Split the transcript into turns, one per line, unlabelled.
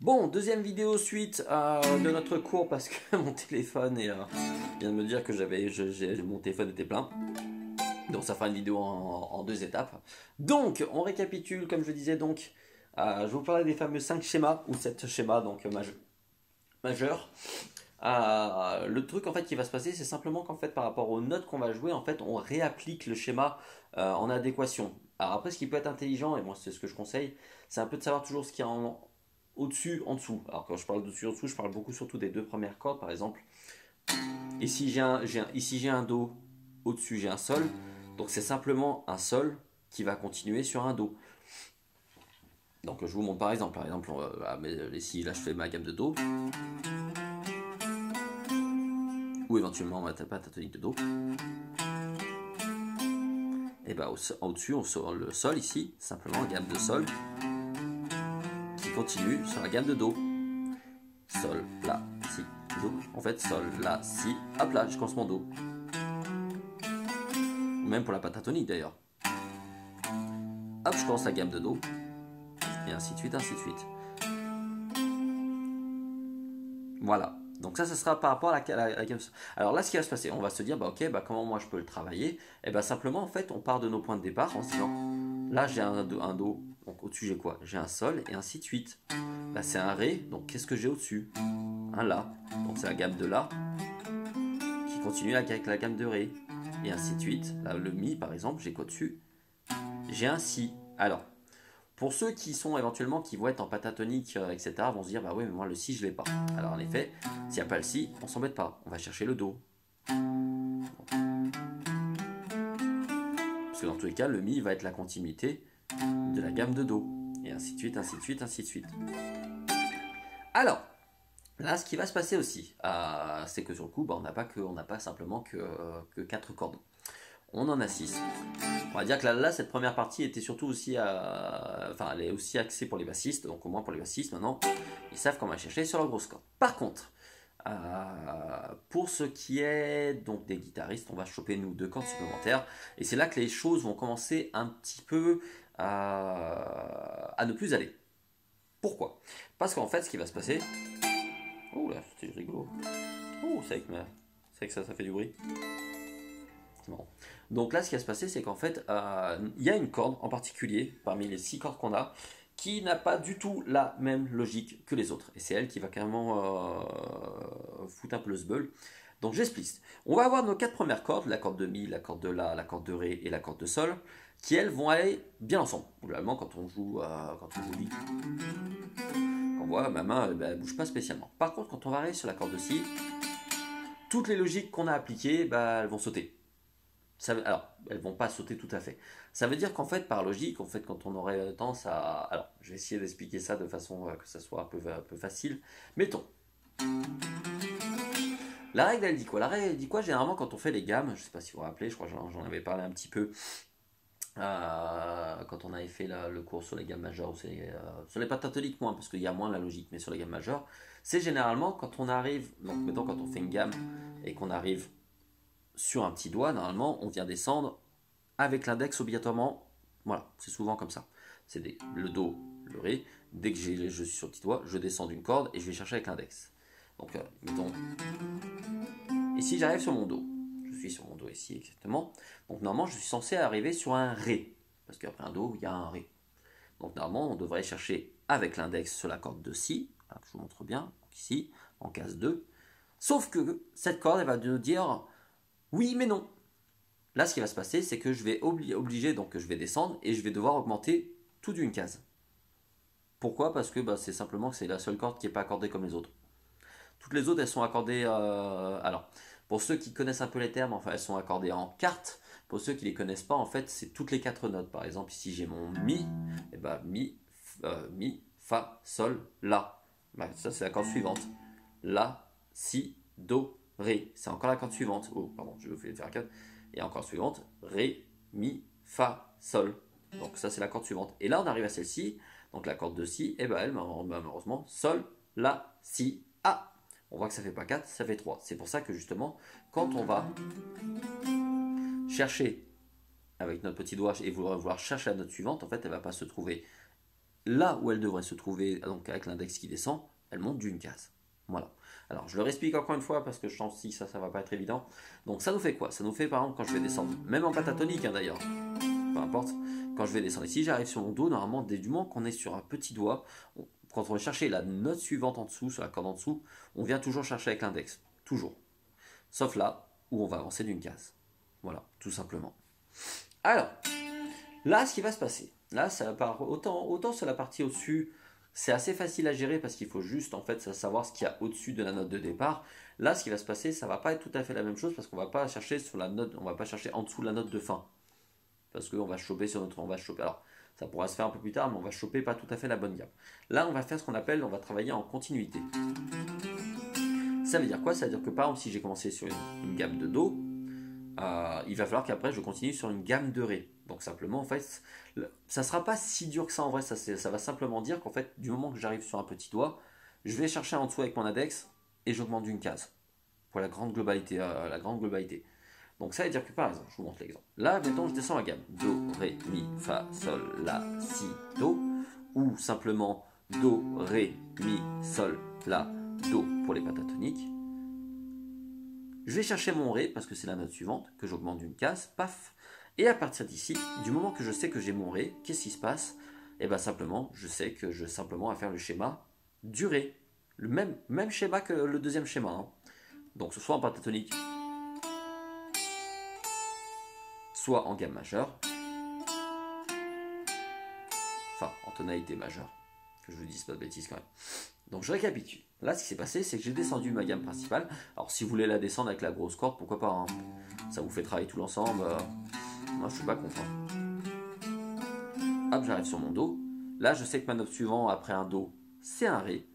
Bon, deuxième vidéo suite de notre cours parce que mon téléphone vient de me dire que mon téléphone était plein. Donc ça fera une vidéo en deux étapes. Donc, on récapitule, comme je disais, donc, je vous parlais des fameux 5 schémas, ou 7 schémas, donc majeurs. Le truc en fait qui va se passer, c'est simplement qu'en fait par rapport aux notes qu'on va jouer, en fait on réapplique le schéma en adéquation. Alors après, ce qui peut être intelligent, et moi c'est ce que je conseille, c'est un peu de savoir toujours ce qu'il y a au-dessus, en dessous. Alors quand je parle d'au-dessus, en dessous, je parle beaucoup surtout des deux premières cordes par exemple. Ici ici j'ai un Do, au-dessus j'ai un Sol, donc c'est simplement un Sol qui va continuer sur un Do. Donc je vous montre par exemple, ici là je fais ma gamme de Do, ou éventuellement ma pentatonique de Do. Et bah au-dessus, on sort le Sol ici, simplement gamme de Sol qui continue sur la gamme de Do. Sol, La, Si, Do. En fait, Sol, La, Si, hop là, je commence mon Do. Ou même pour la pentatonique d'ailleurs. Hop, je commence la gamme de Do. Et ainsi de suite, ainsi de suite. Voilà. Donc ça sera par rapport à la gamme. Alors là, ce qui va se passer, on va se dire, bah ok, bah comment moi je peux le travailler? Et bah simplement, en fait, on part de nos points de départ en se disant, là j'ai un Do, donc au-dessus j'ai quoi? J'ai un Sol et ainsi de suite. Là c'est un Ré, donc qu'est-ce que j'ai au-dessus? Un La, donc c'est la gamme de La qui continue avec la gamme de Ré. Et ainsi de suite. Là, le Mi par exemple, j'ai quoi dessus? J'ai un Si. Alors, pour ceux qui sont éventuellement, qui vont être en pentatonique, etc., vont se dire, bah oui, mais moi le Si je l'ai pas. Alors en effet, s'il n'y a pas le Si, on s'embête pas, on va chercher le Do. Parce que dans tous les cas, le Mi va être la continuité de la gamme de Do. Et ainsi de suite, ainsi de suite, ainsi de suite. Alors, là, ce qui va se passer aussi, c'est que sur le coup, bah, on n'a pas simplement que 4 cordes. On en a 6. On va dire que là, cette première partie était surtout aussi, elle est aussi axée pour les bassistes, donc au moins pour les bassistes, maintenant, ils savent comment chercher sur leur grosse corde. Par contre, pour ce qui est donc des guitaristes, on va choper nous 2 cordes supplémentaires, et c'est là que les choses vont commencer un petit peu à ne plus aller. Pourquoi? Parce qu'en fait, ce qui va se passer... Oh là, c'est rigolo. Oh, c'est vrai que ça fait du bruit. Bon. Donc là, ce qui va se passer, c'est qu'en fait, il y a une corde en particulier, parmi les 6 cordes qu'on a, qui n'a pas du tout la même logique que les autres. Et c'est elle qui va carrément foutre un peu le sbeul. Donc j'explique. On va avoir nos 4 premières cordes, la corde de Mi, la corde de La, la corde de Ré et la corde de Sol, qui elles vont aller bien ensemble. Globalement, quand on joue Mi, on voit ma main, elle ne bouge pas spécialement. Par contre, quand on va aller sur la corde de Si, toutes les logiques qu'on a appliquées, elles vont sauter. Alors, elles vont pas sauter tout à fait. Ça veut dire qu'en fait, par logique, en fait, quand on aurait tendance à... Alors, je vais essayer d'expliquer ça de façon que ça soit un peu facile. Mettons. La règle, elle dit quoi? La règle, elle dit quoi? Généralement, quand on fait les gammes, je sais pas si vous vous rappelez, je crois que j'en avais parlé un petit peu quand on avait fait le cours sur les gammes majeures, ou sur les pentatoniques moins, parce qu'il y a moins la logique, mais sur les gammes majeures, c'est généralement quand on arrive... Donc, mettons, quand on fait une gamme et qu'on arrive sur un petit doigt, normalement, on vient descendre avec l'index obligatoirement. Voilà, c'est souvent comme ça. C'est le Do, le Ré. Dès que je suis sur le petit doigt, je descends d'une corde et je vais chercher avec l'index. Donc, mettons. Ici, j'arrive sur mon Do. Je suis sur mon Do ici, exactement. Donc, normalement, je suis censé arriver sur un Ré. Parce qu'après un Do, il y a un Ré. Donc, normalement, on devrait chercher avec l'index sur la corde de Si. Alors, je vous montre bien. Donc, ici, en case 2. Sauf que cette corde, elle va nous dire oui, mais non. Là, ce qui va se passer, c'est que je vais obliger, donc je vais descendre et je vais devoir augmenter tout d'une case. Pourquoi? Parce que c'est simplement que c'est la seule corde qui n'est pas accordée comme les autres. Toutes les autres, elles sont accordées. Alors, pour ceux qui connaissent un peu les termes, enfin, elles sont accordées en quartes. Pour ceux qui ne les connaissent pas, en fait, c'est toutes les 4 notes. Par exemple, ici j'ai mon Mi, et Mi, Fa, Sol, La. Ça, c'est la corde suivante. La, Si, Do, Ré. C'est encore la corde suivante. Oh, pardon, je vais faire 4. Et encore suivante, Ré, Mi, Fa, Sol. Donc ça c'est la corde suivante. Et là on arrive à celle-ci, donc la corde de Si, et elle malheureusement, Sol, La, Si, A. On voit que ça fait pas 4, ça fait 3. C'est pour ça que justement, quand on va chercher avec notre petit doigt et vouloir chercher la note suivante, en fait elle va pas se trouver là où elle devrait se trouver, donc avec l'index qui descend, elle monte d'une case. Voilà. Alors je le réexplique encore une fois parce que je sens que ça va pas être évident. Donc ça nous fait quoi? Ça nous fait par exemple quand je vais descendre, même en pentatonique d'ailleurs, peu importe, quand je vais descendre ici, j'arrive sur mon Do, normalement dès du moment qu'on est sur un petit doigt, quand on va chercher la note suivante en dessous, sur la corde en dessous, on vient toujours chercher avec l'index. Toujours. Sauf là où on va avancer d'une case. Voilà, tout simplement. Alors, là, ce qui va se passer, là, ça part autant sur la partie au-dessus, c'est assez facile à gérer parce qu'il faut juste en fait savoir ce qu'il y a au-dessus de la note de départ. Là, ce qui va se passer, ça va pas être tout à fait la même chose parce qu'on va pas chercher sur la note, on va pas chercher en dessous de la note de fin parce qu'on va choper sur notre, on va choper. Alors, ça pourra se faire un peu plus tard, mais on va choper pas tout à fait la bonne gamme. Là, on va faire ce qu'on appelle, on va travailler en continuité. Ça veut dire quoi? Ça veut dire que par exemple, si j'ai commencé sur une gamme de Do, il va falloir qu'après je continue sur une gamme de Ré. Donc simplement, en fait, ça ne sera pas si dur que ça en vrai. Ça va simplement dire qu'en fait, du moment que j'arrive sur un petit doigt, je vais chercher en dessous avec mon index et j'augmente d'une case pour la grande globalité. Donc ça veut dire que par exemple, je vous montre l'exemple. Là, mettons, je descends la gamme Do, Ré, Mi, Fa, Sol, La, Si, Do, ou simplement Do, Ré, Mi, Sol, La, Do pour les pentatoniques. Je vais chercher mon Ré parce que c'est la note suivante, que j'augmente d'une case, paf. Et à partir d'ici, du moment que je sais que j'ai mon Ré, qu'est-ce qui se passe? Et bien simplement, je sais que je simplement à faire le schéma du Ré. Le même schéma que le deuxième schéma. Hein. Donc soit en pentatonique, soit en gamme majeure. Enfin, en tonalité majeure. Que je vous dise pas de bêtises quand même. Donc je récapitule. Là, ce qui s'est passé, c'est que j'ai descendu ma gamme principale. Alors, si vous voulez la descendre avec la grosse corde, pourquoi pas. Hein. Ça vous fait travailler tout l'ensemble. Moi, je suis pas contre. Hop, j'arrive sur mon Do. Là, je sais que ma note suivante après un Do, c'est un Ré.